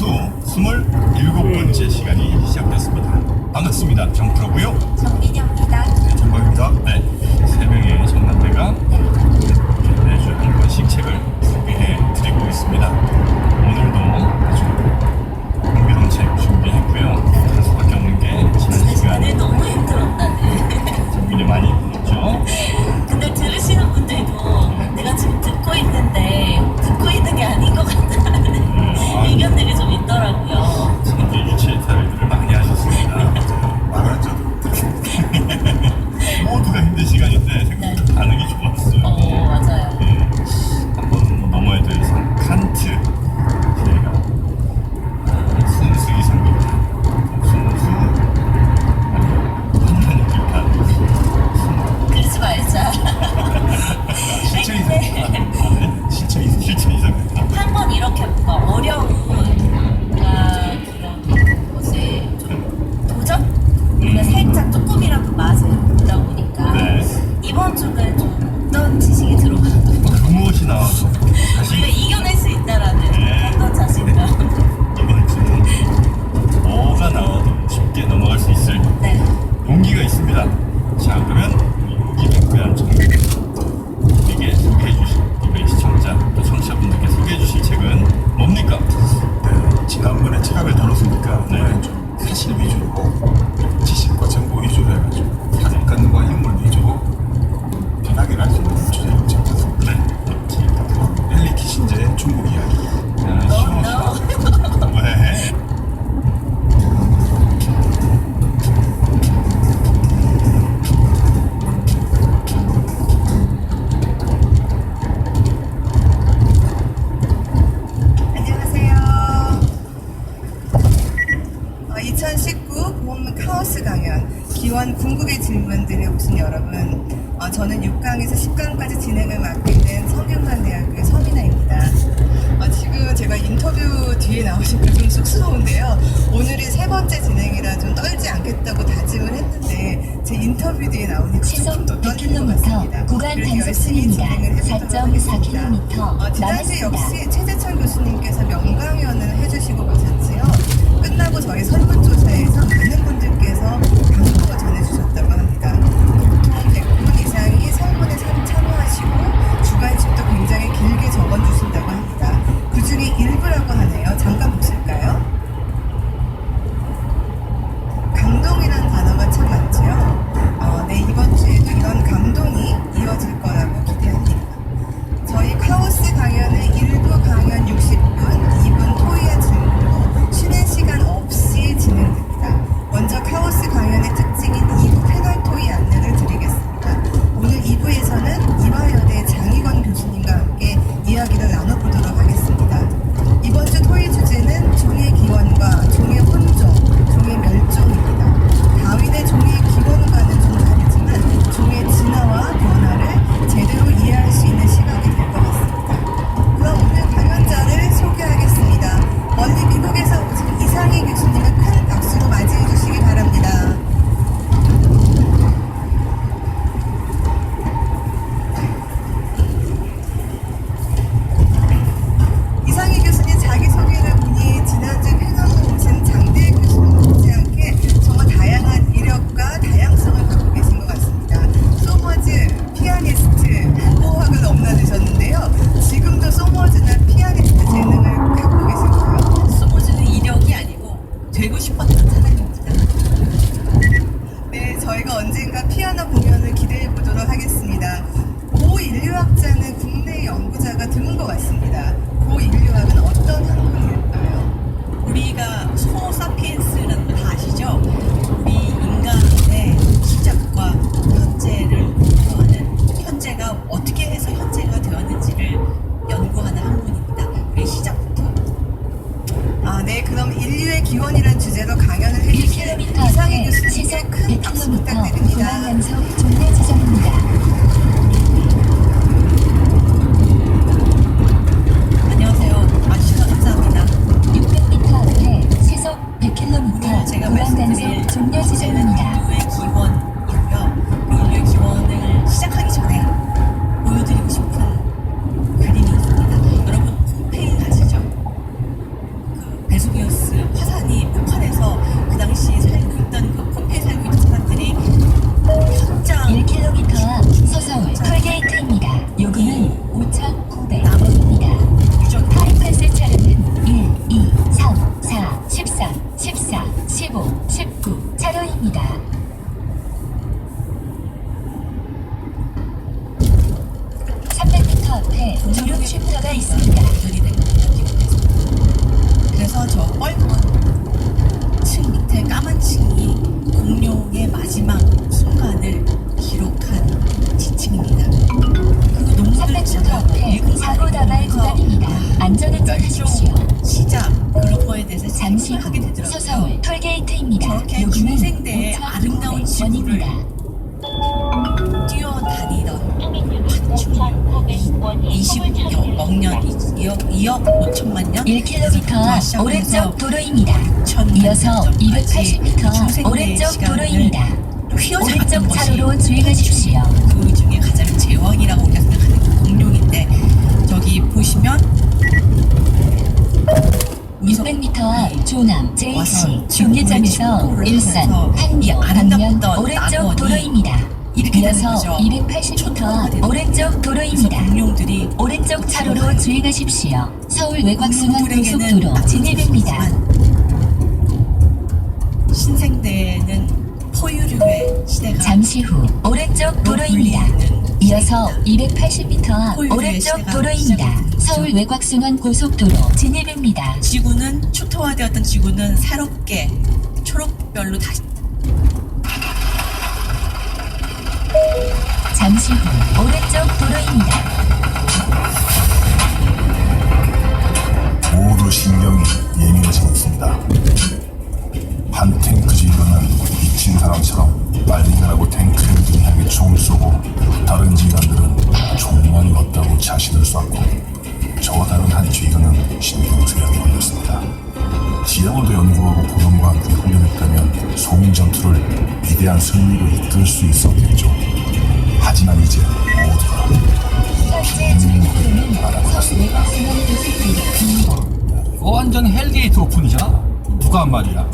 27번째 시간이 시작됐습니다. 반갑습니다. 정프로고요. 정민영입니다. 네, 정박입니다. 네, 세 명의 정남매가 매주 한 권씩 책을 소개해 드리고 있습니다. 오늘도 아주 흥미로운 책 준비했고요. 할 수밖에 없는 게 지난 시간에 너무 힘들었다네. 정민이 많이 힘들었죠. 근데 들으시는 분들도 내가 지금 듣고 있는데 듣고 있는 게 아닌 것 같다는 의견들이 좀 있더라고요. 현재 유치타일들을 많이 하셨습니다. 말을 좀 모두가 힘든 시간인데 생각보다 반응이 좋았어요. 맞아요. 한번 넘어야 될 상, 칸트. 저희가 순수 이상입니다. 순수 판단을 기록한 그러지 말자. 실체 이상. 근데 실체 이상입니다. 한번 이렇게 뭔가 어려운 그런 뭐지 좀 도전? 우리가 살짝 조금이라도 맛을 보다 보니까 네. 이번 주는 좀 어떤 지식이 들어가도 그 무엇이 나와도 우리가 다시 이겨낼 수 있다라는 네. 어떤 자신감. 이번 주는 뭐가 나와도 쉽게 넘어갈 수 있을 네. 용기가 있습니다. 자, 그러면 용기 백배한 정에게 소개해 주실 우리 시청자 또 청취자분들께 소개해 주실 책은 뭡니까? 네, 지난번에 책을 다뤘으니까 네. 오늘 좀 사실 위주로 지식과 정보 위주로 해가지고 사건과 인물 위주로 편하게 할 수 있는 주제를 잡았습니다. 네. 헨리 키신저의 중국 이야기. 시원시원. 왜? 안녕하세요. 2019 봄 카오스 강연 기원 궁극의 질문들에 오신 여러분, 저는 6강에서 10강까지 진행을 맡고 있는 성균관대학교의 서민아입니다. 지금 제가 인터뷰 뒤에 나오시니까 좀 쑥스러운데요. 오늘이 세 번째 진행이라 좀 떨지 않겠다고 다짐을 했는데 제 인터뷰 뒤에 나오니까 시속 조금 더 떨리는 것 100km 같습니다. 구간 그래서 단속 열심히 중입니다. 진행을 해보도록 4.4km 하겠습니다. 지난주 남았습니다. 역시 최재천 교수님께서 명강연을 해주시고 가셨지요. 끝나고 저희 설문조사에서 많은 분들께서 감동을 전해주셨다고 합니다. 보통 100분 이상이 설문에 참여하시고 주관식도 굉장히 길게 적어주신다고 합니다. 그 중에 일부라고 하네요. 잠깐 보실까요? 감동이라는 단어가 참 많죠. 네, 이번 주에도 이런 감동이 이어질 거라고 기대합니다. 저희 카오스 강연은 1부 강연 60분, 2분 토의와 질문으로 쉬는 시간 없이 진행됩니다. 먼저 카오스 강연의 특징인 2부 패널 토의 안내를 드리겠습니다. 오늘 2부에서는 이화여대 장희건 교수님과 함께 이야기를 나눠보도록 하겠습니다. 이번 주 토의 주제는 종의 기원과 종의 혼종, 종의 멸종입니다. 다윈의 종의 기원과는 좀 다르지만 종의 진화와 변화를 제대로 이해할 수 있는 시간이 될 것 같습니다. 그럼 오늘 강연자를 소개하겠습니다. 멀리 미국에서 오신 이상희 교수님을 큰 박수로 맞이해 주시기 바랍니다. 이상희 교수님 자기소개를 보니 지난주 패널로 오신 장대일 교수님 못지않게 정말 다양한 이력과 다양성을 갖고 계신 것 같습니다. 소머즈, 피아니스트, 호학을 넘나드셨는데요. 지금도 소머즈나 피아니스트 재능을 갖고 계실까요? 소모즈는 이력이 아니고 되고 싶었던 사람입니다. 네, 저희가 언젠가 피아노 공연을 기대해 보도록 하겠습니다. 고인류학자는 국내 연구자가 드문 것 같습니다. 고인류학은 어떤 학문일까요? 우리가 호모사피엔스라는 거 다 아시죠? 우리 인간의 시작과 현재를 연구하는, 현재가 어떻게 해서 현재가 되었는지를 연구하는 학문입니다. 우리 시작부터. 네, 그럼 인류의 기원이란 주제로 강연을 해주실 1km 이상희 앞에 교수님께 시속 큰 박수 100km 부탁드립니다. 구간 단속 종료 지점입니다. 안녕하세요. 와주셔서 감사합니다. 600m 앞에 시속 100km 제가 구간 말씀드릴 단속 종료 주제는 지점입니다. 인류의 기원이고요. 그 인류의 기원을 시작하기 전에 보여드리고 싶은 그림이 있습니다. 여러분 폼페이 아시죠? 그 베수비우 안전운전 하십시오. 시작 그런 거에 대해서 잠시 생각을 하게 후 되더라고요. 서서울 톨게이트입니다. 저렇게 요금은 중생대의 5,900 아름다운 지구를 원입니다. 뛰어다니던 파충류 20억 년 2억 5천만 년 1km 오른쪽 도로입니다. 이어서 280m 오른쪽 도로입니다. 오른쪽 차로로 주행하십시오. 그 중에 가장 제왕이라고 우리가 생각하는 공룡인데 저기 보시면 600m 앞 조남 JC 와서 중계점에서 지구를 일산 하면서 판교 방면 아름답던 오른쪽 낙원이 도로입니다. 이렇게 되는 이어서 거죠. 280m 앞 오른쪽 그래서 도로입니다. 공룡들이 오른쪽 차로로 주행하십시오. 서울 외곽순환 공룡들에게는 고속도로 진입입니다. 신생대에는 포유류의 시대가 잠시 후 오른쪽 도로입니다. 이어서 280m 앞 오른쪽 도로입니다. 서울 외곽순환 고속도로 진입입니다. 지구는 초토화되었던 지구는 새롭게 초록별로 다시 잠시 후 오른쪽 도로입니다. 모두 신경이 예민해지고 있습니다. 한 탱크지 일어난 미친 사람처럼 빨리 가라고 탱크를 향해 총을 쏘고 다른 지휘관들은 총만이 없다고 자신을 쐈고 저 다른 한 지휘관은 신경쇠약에 걸렸습니다. 지하물도 연구하고 보병과 함께 훈련했다면 소민 전투를 위대한 승리로 이끌 수 있었겠죠. 하지만 이제 모두가 현재 주행도로는 서울 외곽순환 고속도로입니다. 그거 완전 헬게이트 오픈이잖아. 누가 한 말이야?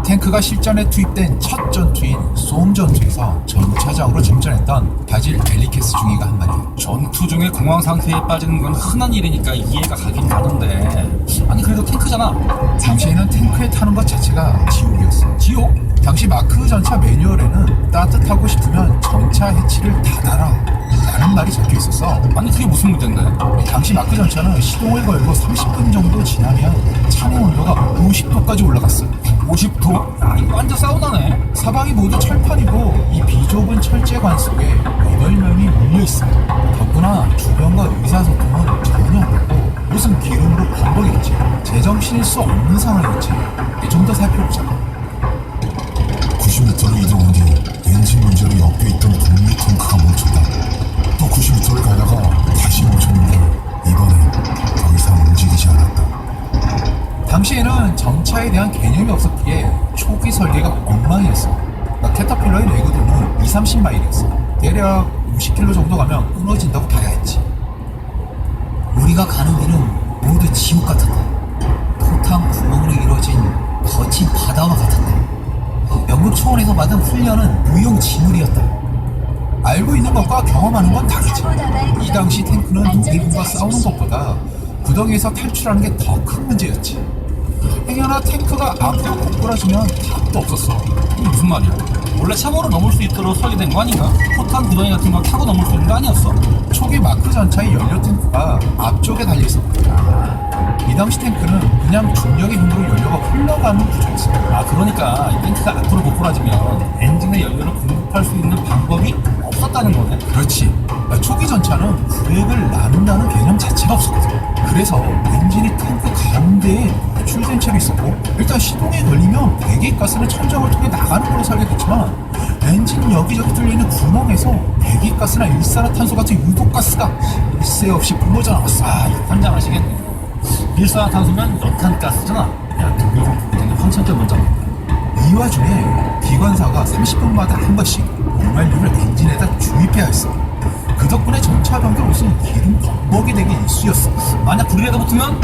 탱크가 실전에 투입된 첫 전투인 솜 전투에서 전차장으로 침전했던 바질 벨리케스 중위가 한 말이야. 전투 중에 공황 상태에 빠지는 건 흔한 일이니까 이해가 가긴 가는데, 아니 그래도 탱크잖아. 당시에는 탱크에 타는 것 자체가 지옥이었어. 지옥? 당시 마크 전차 매뉴얼에는 따뜻하고 싶으면 전차 해치를 닫아라 라는 말이 적혀 있었어. 아니 그게 무슨 문제인데? 당시 마크 전차는 시동을 걸고 30분 정도 지나면 차내 온도가 50도까지 올라갔어. 50도? 야 이거 완전 사우나네. 사방이 모두 철판이고 이 비좁은 철제관 속에 8명이 몰려있어. 덕분나 주변과 의사소통은 전혀 없고 무슨 기름으로 범벅이었지. 제정신일 수 없는 상황이었지. 좀 더 살펴보자. 90m를 이동한 뒤 엔진 문제로 옆에 있던 북미 탱크가 멈췄다. 또 90m를 가다가 다시 멈췄는데 이번엔 더 이상 움직이지 않았다. 당시에는 전차에 대한 개념이 없었기에 초기 설계가 엉망이었어. 캐터필러의 내구도는 2-30마일이었어. 대략 50km 정도 가면 끊어진다고 봐야 했지. 우리가 가는 길은 모두 지옥 같았다. 포탄 구멍으로 이루어진 거친 바다와 같았다. 영국 초원에서 받은 훈련은 무용지물이었다. 알고 있는 것과 경험하는 건 다르지. 이 당시 탱크는 독일군과 싸우는 것보다 구덩이에서 탈출하는 게 더 큰 문제였지. 행여나 탱크가 앞으로 고꾸라지면 답도 없었어. 이게 무슨 말이야? 원래 참호로 넘을 수 있도록 설계된 거 아닌가? 포탄 구덩이 같은 거 타고 넘을 수 있는 거 아니었어? 초기 마크 전차의 연료 탱크가 앞쪽에 달려있었거든. 이 당시 탱크는 그냥 중력의 힘으로 연료가 흘러가는 구조였어. 아 그러니까 이 탱크가 앞으로 고꾸라지면 엔진의 연료를 공급할 수 있는 방법이 없었다는 거네. 그렇지. 초기 전차는 구획을 나눈다는 개념 자체가 없었거든. 그래서 엔진이 탱크 가운데에 노출된 채로 있었고, 일단 시동에 걸리면 배기가스는 천정을 통해 나가는 걸로 설계됐지만 엔진 여기저기 뚫려있는 구멍에서 배기가스나 일산화탄소 같은 유독가스가 일새 없이 뿜어져 나왔어. 아 이거 환장하시겠네. 일산화탄소면 연탄가스잖아. 야 독일군 부대는 황천대 문제다. 이 와중에 기관사가 30분마다 한 번씩 용활유를 엔진에다 주입해야 했어. 그 덕분에 전차 변경 없으면 기름 범벅이 되게 일쑤였어. 만약 불이라도 붙으면